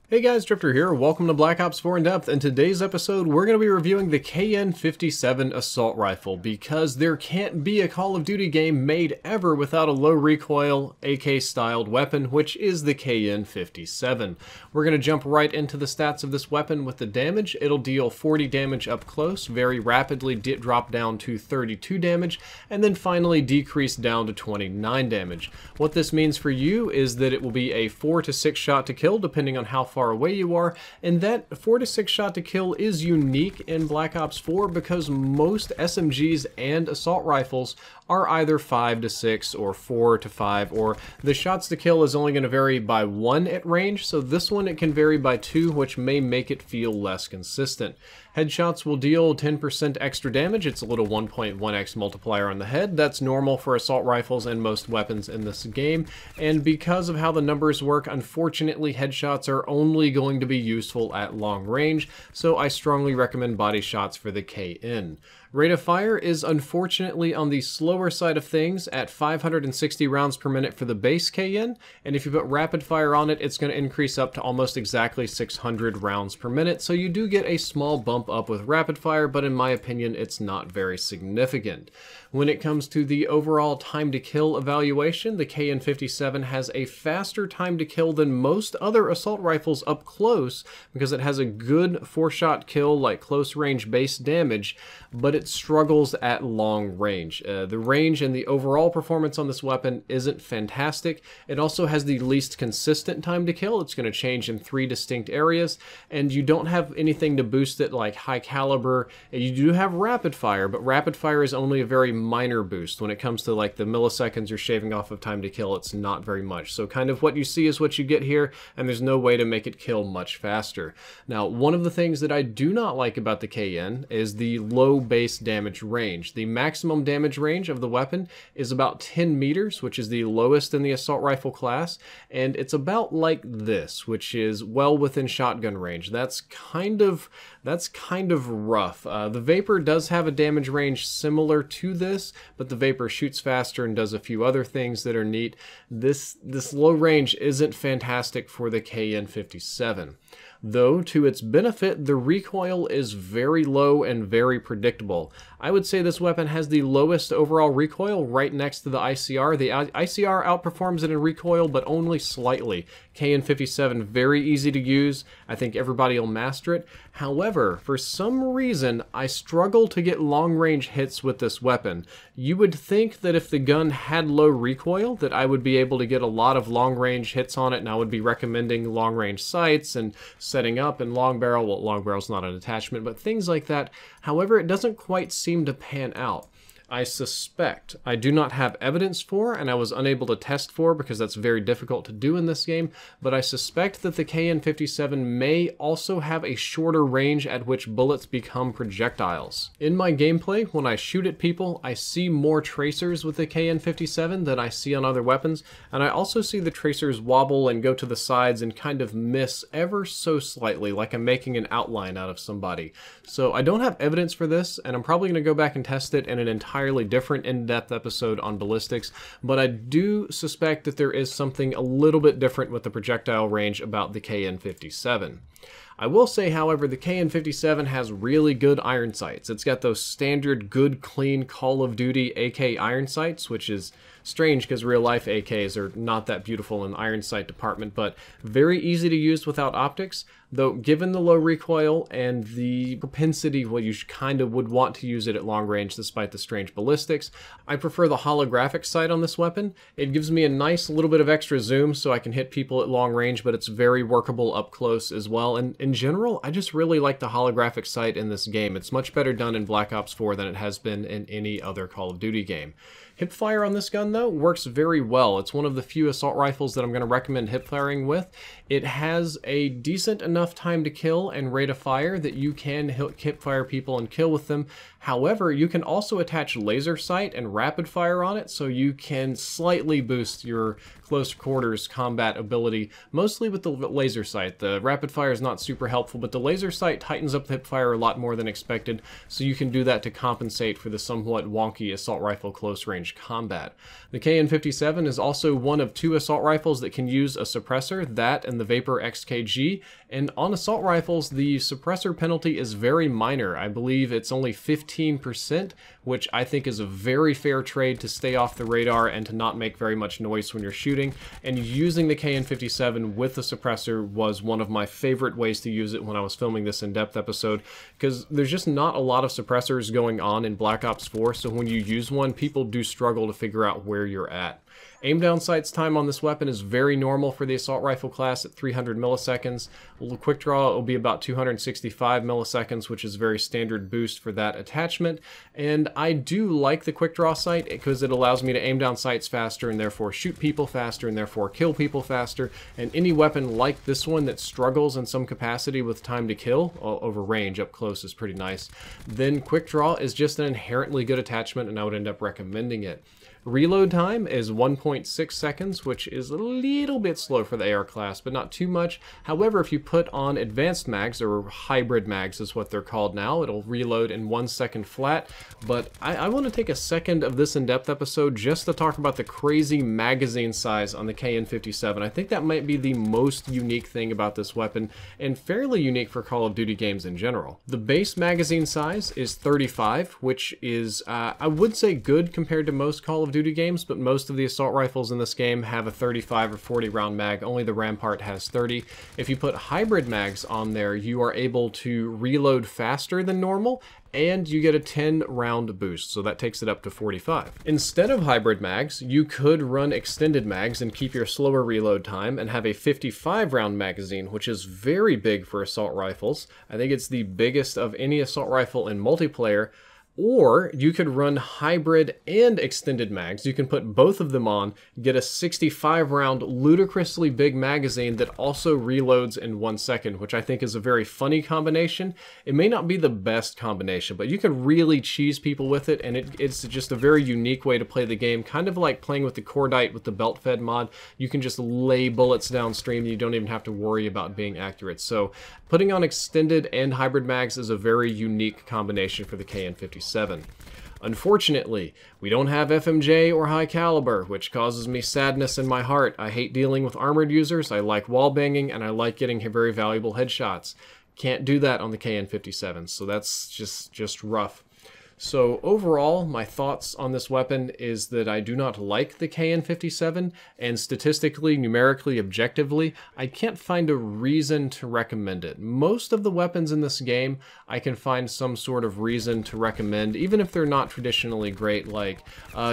Hey guys, Drifter here. Welcome to Black Ops 4 In Depth. In today's episode, we're going to be reviewing the KN-57 assault rifle because there can't be a Call of Duty game made ever without a low recoil AK-styled weapon, which is the KN-57. We're going to jump right into the stats of this weapon with the damage. It'll deal 40 damage up close, very rapidly drop down to 32 damage, and then finally decrease down to 29 damage. What this means for you is that it will be a 4 to 6 shot to kill depending on how far away you are, and that 4 to 6 shot to kill is unique in Black Ops 4 because most SMGs and assault rifles are either 5 to 6 or 4 to 5, or the shots to kill is only going to vary by 1 at range, so this one it can vary by 2, which may make it feel less consistent. Headshots will deal 10% extra damage. It's a little 1.1x multiplier on the head. That's normal for assault rifles and most weapons in this game, and because of how the numbers work, unfortunately headshots are only going to be useful at long range, so I strongly recommend body shots for the KN. Rate of fire is unfortunately on the slower side of things at 560 rounds per minute for the base KN, and if you put rapid fire on it, it's going to increase up to almost exactly 600 rounds per minute, so you do get a small bump up with rapid fire, but in my opinion it's not very significant. When it comes to the overall time to kill evaluation, the KN-57 has a faster time to kill than most other assault rifles up close because it has a good 4-shot kill like close range base damage, but it struggles at long range. The range and the overall performance on this weapon isn't fantastic. It also has the least consistent time to kill. It's going to change in 3 distinct areas, and you don't have anything to boost it like high caliber. You do have rapid fire, but rapid fire is only a very minor boost. When it comes to like the milliseconds you're shaving off of time to kill, it's not very much. So kind of what you see is what you get here, and there's no way to make it kill much faster. Now, one of the things that I do not like about the KN is the low base damage range. The maximum damage range of the weapon is about 10 meters, which is the lowest in the assault rifle class, and it's about like this, which is well within shotgun range. That's kind of rough. The Vapor does have a damage range similar to this, but the Vapor shoots faster and does a few other things that are neat. This low range isn't fantastic for the KN-57. Though, to its benefit, the recoil is very low and very predictable. I would say this weapon has the lowest overall recoil right next to the ICR. The ICR outperforms it in recoil, but only slightly. KN-57, very easy to use. I think everybody will master it. However, for some reason, I struggle to get long-range hits with this weapon. You would think that if the gun had low recoil, that I would be able to get a lot of long-range hits on it, and I would be recommending long-range sights and setting up and long barrel. Well, long barrel's not an attachment, but things like that. However, it doesn't quite seem to pan out. I suspect, I do not have evidence for, and I was unable to test for because that's very difficult to do in this game, but I suspect that the KN-57 may also have a shorter range at which bullets become projectiles. In my gameplay, when I shoot at people, I see more tracers with the KN-57 than I see on other weapons, and I also see the tracers wobble and go to the sides and kind of miss ever so slightly, like I'm making an outline out of somebody. So I don't have evidence for this, and I'm probably going to go back and test it in an entirely different in-depth episode on ballistics, but I do suspect that there is something a little bit different with the projectile range about the KN-57. I will say, however, the KN-57 has really good iron sights. It's got those standard good, clean Call of Duty AK iron sights, which is strange because real-life AKs are not that beautiful in the iron sight department, but very easy to use without optics, though given the low recoil and the propensity, well, you kind of would want to use it at long range despite the strange ballistics. I prefer the holographic sight on this weapon. It gives me a nice little bit of extra zoom so I can hit people at long range, but it's very workable up close as well, and in general, I just really like the holographic sight in this game. It's much better done in Black Ops 4 than it has been in any other Call of Duty game. Hipfire on this gun, though, works very well. It's one of the few assault rifles that I'm going to recommend hipfiring with. It has a decent enough time to kill and rate of fire that you can hipfire people and kill with them. However, you can also attach laser sight and rapid fire on it, so you can slightly boost your close quarters combat ability, mostly with the laser sight. The rapid fire is not super helpful, but the laser sight tightens up the hipfire a lot more than expected, so you can do that to compensate for the somewhat wonky assault rifle close range range combat. The KN-57 is also one of 2 assault rifles that can use a suppressor, that and the Vapor XKG, and on assault rifles the suppressor penalty is very minor. I believe it's only 15%, which I think is a very fair trade to stay off the radar and to not make very much noise when you're shooting, and using the KN-57 with the suppressor was one of my favorite ways to use it when I was filming this in-depth episode, because there's just not a lot of suppressors going on in Black Ops 4, so when you use one, people do struggle to figure out where you're at. Aim down sight's time on this weapon is very normal for the assault rifle class at 300 milliseconds. Quick draw will be about 265 milliseconds, which is a very standard boost for that attachment. And I do like the quick draw sight because it allows me to aim down sights faster and therefore shoot people faster and therefore kill people faster. And any weapon like this one that struggles in some capacity with time to kill over range up close is pretty nice. Then quick draw is just an inherently good attachment, and I would end up recommending it. Reload time is 1.6 seconds, which is a little bit slow for the AR class, but not too much. However, if you put on advanced mags, or hybrid mags is what they're called now, it'll reload in 1 second flat. But I want to take a second of this in-depth episode just to talk about the crazy magazine size on the KN-57. I think that might be the most unique thing about this weapon, and fairly unique for Call of Duty games in general. The base magazine size is 35, which is, I would say, good compared to most Call of Duty games, but most of the assault rifles in this game have a 35 or 40 round mag. Only the Rampart has 30. If you put hybrid mags on there, you are able to reload faster than normal, and you get a 10 round boost, so that takes it up to 45. Instead of hybrid mags, you could run extended mags and keep your slower reload time and have a 55 round magazine, which is very big for assault rifles. I think it's the biggest of any assault rifle in multiplayer. Or you could run hybrid and extended mags. You can put both of them on, get a 65 round ludicrously big magazine that also reloads in 1 second, which I think is a very funny combination. It may not be the best combination, but you can really cheese people with it, and it's just a very unique way to play the game, kind of like playing with the Cordite with the belt fed mod. You can just lay bullets downstream, you don't even have to worry about being accurate. So putting on extended and hybrid mags is a very unique combination for the KN-57. Unfortunately, we don't have FMJ or high caliber, which causes me sadness in my heart. I hate dealing with armored users, I like wall banging, and I like getting very valuable headshots. Can't do that on the KN-57, so that's just rough. So overall, my thoughts on this weapon is that I do not like the KN-57, and statistically, numerically, objectively, I can't find a reason to recommend it. Most of the weapons in this game, I can find some sort of reason to recommend, even if they're not traditionally great, like,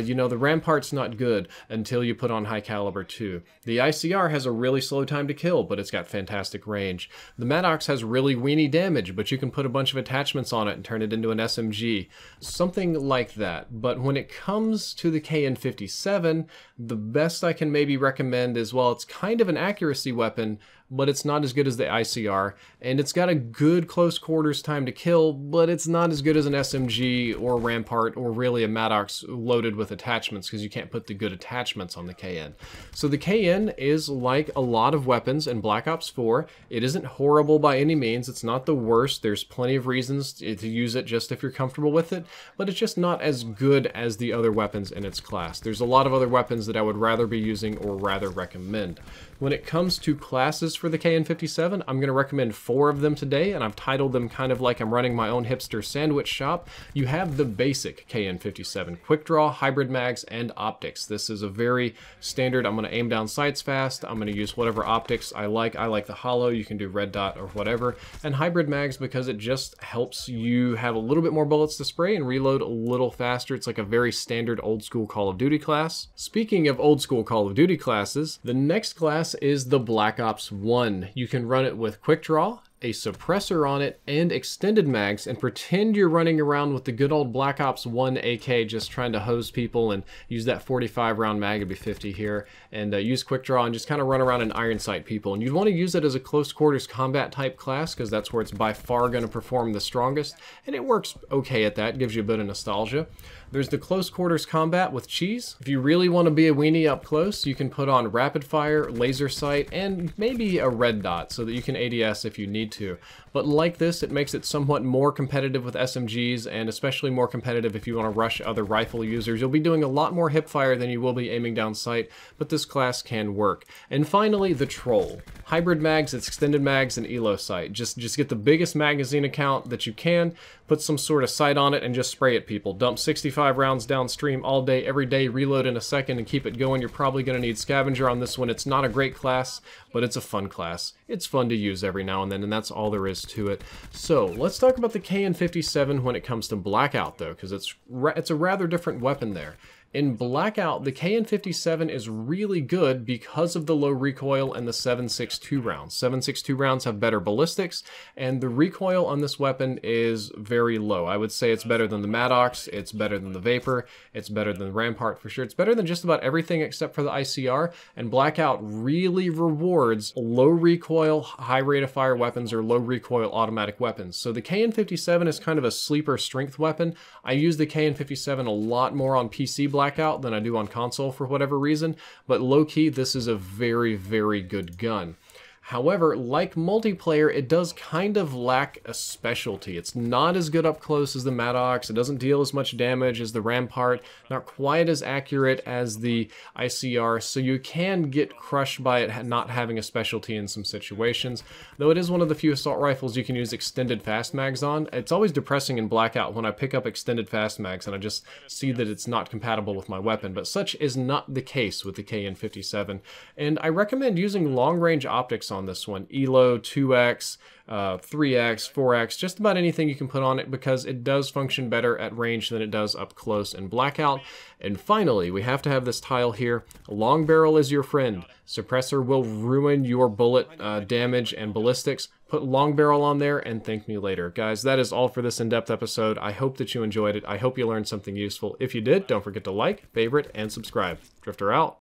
you know, the Rampart's not good until you put on high caliber 2. The ICR has a really slow time to kill, but it's got fantastic range. The Maddox has really weenie damage, but you can put a bunch of attachments on it and turn it into an SMG. Something like that. But when it comes to the KN-57, the best I can maybe recommend is, well, it's kind of an accuracy weapon, but it's not as good as the ICR, and it's got a good close quarters time to kill, but it's not as good as an SMG or Rampart or really a Maddox loaded with attachments, because you can't put the good attachments on the KN. So the KN is like a lot of weapons in Black Ops 4. It isn't horrible by any means. It's not the worst. There's plenty of reasons to use it just if you're comfortable with it, but it's just not as good as the other weapons in its class. There's a lot of other weapons that I would rather be using or rather recommend. When it comes to classes for the KN-57, I'm going to recommend 4 of them today, and I've titled them kind of like I'm running my own hipster sandwich shop. You have the basic KN-57, quick draw, hybrid mags, and optics. This is a very standard, I'm going to aim down sights fast, I'm going to use whatever optics I like. I like the hollow, you can do red dot or whatever, and hybrid mags because it just helps you have a little bit more bullets to spray and reload a little faster. It's like a very standard old school Call of Duty class. Speaking of old school Call of Duty classes, the next class is the Black Ops 1. You can run it with quick draw, a suppressor on it, and extended mags, and pretend you're running around with the good old Black Ops 1 AK just trying to hose people and use that 45 round mag, it'd be 50 here, and use quick draw and just kind of run around and iron sight people. And you'd want to use it as a close quarters combat type class because that's where it's by far going to perform the strongest, and it works okay at that, gives you a bit of nostalgia. There's the close quarters combat with cheese. If you really want to be a weenie up close, you can put on rapid fire, laser sight, and maybe a red dot so that you can ADS if you need to. But like this, it makes it somewhat more competitive with SMGs, and especially more competitive if you want to rush other rifle users. You'll be doing a lot more hip fire than you will be aiming down sight, but this class can work. And finally, the Troll. Hybrid mags, extended mags, and elo sight. Just get the biggest magazine account that you can, put some sort of sight on it, and just spray at people. Dump 65 rounds downstream all day, every day, reload in a second, and keep it going. You're probably going to need Scavenger on this one. It's not a great class, but it's a fun class. It's fun to use every now and then, and that's all there is to it. So let's talk about the KN-57 when it comes to Blackout, though, because it's a rather different weapon there. In Blackout, the KN-57 is really good because of the low recoil and the 7.62 rounds. 7.62 rounds have better ballistics, and the recoil on this weapon is very low. I would say it's better than the Maddox, it's better than the Vapor, it's better than the Rampart for sure. It's better than just about everything except for the ICR, and Blackout really rewards low recoil, high rate of fire weapons or low recoil automatic weapons. So the KN-57 is kind of a sleeper strength weapon. I use the KN-57 a lot more on PC Blackout than I do on console for whatever reason, but low-key, this is a very, very good gun. However, like multiplayer, it does kind of lack a specialty. It's not as good up close as the Maddox, it doesn't deal as much damage as the Rampart, not quite as accurate as the ICR, so you can get crushed by it not having a specialty in some situations. Though it is one of the few assault rifles you can use extended fast mags on. It's always depressing in Blackout when I pick up extended fast mags and I just see that it's not compatible with my weapon, but such is not the case with the KN-57. And I recommend using long-range optics on this one. ELO, 2x, 3x, 4x, just about anything you can put on it because it does function better at range than it does up close in Blackout. And finally, we have to have this tile here. Long barrel is your friend. Suppressor will ruin your bullet damage and ballistics. Put long barrel on there and thank me later. Guys, that is all for this in-depth episode. I hope that you enjoyed it. I hope you learned something useful. If you did, don't forget to like, favorite, and subscribe. Drifter out.